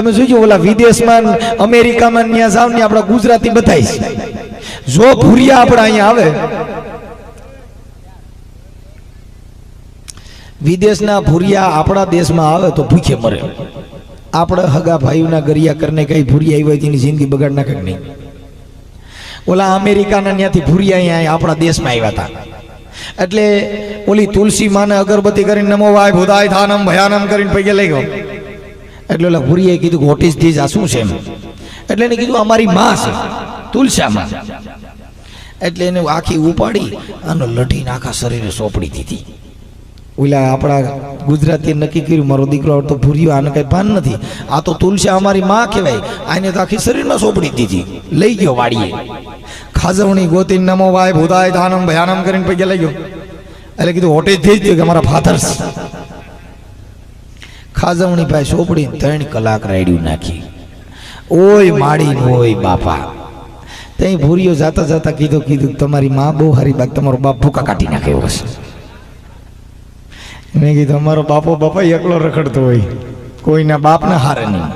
તમે જોજો ઓલા વિદેશમાં અમેરિકામાં ત્યાં જાવ ને આપણા ગુજરાતી બધાય જો ભૂરિયા આપણા અહીંયા આવે, વિદેશના ભૂરિયા આપણા દેશમાં આવે તો ભૂખે મરે. આપણે હગા ભાઈઓના ગરિયા કરીને કઈ ભૂરિયા આવી તેની જિંદગી બગાડ નાખે નહીં. ઓલા અમેરિકાના ત્યાંથી ભૂરિયા અહીંયા આપણા દેશમાં આવ્યા હતા. એટલે ઓલી તુલસી માને અગરબત્તી કરીને નમો વાય ભૂતાય થાનમ ભયાનમ કરીને પૈકે લઈ ગયો. એટલે ઓલા ભૂરિયાએ કીધું વોટ ઇઝ ધીસ, આ શું છે એમ. એટલે એને કીધું અમારી માં છે તુલસામાં. એટલે એને આખી ઉપાડી આનો લઢીને આખા શરીરે સોંપડી દીધી. ઓલા આપણા ગુજરાતીએ નક્કી કર્યું મારો દીકરો તો ભૂર્યો, આને કઈ ભાન નથી, આ તો તુલસી અમારી માં કહેવાય, આને તો આખી શરીરમાં સોંપડી દીધી. લઈ ગયો વાડીએ, ખાજવણી ગોતીને નમો વાય ભૂતાય થાનમ ભયાનમ કરીને પૈકી લઈ ગયો. એટલે કીધું હોટે થઈ જ કે અમારા ફાધર્સ. ખાજવણી ભાઈ સોંપડી 3 કલાક રાડ્યું નાખી. ઓય માડી ઓય બાપા. ત્યાં ભૂરિયો જાતા જાતા કીધું તમારી માં બહુ હારી બાપ, તમારો બાપ ભૂકા કાઢી નાખ્યો હશે. મેં કીધું અમારો બાપો બાપા એકલો રખડતો હોય, કોઈના બાપને હારે નહીં.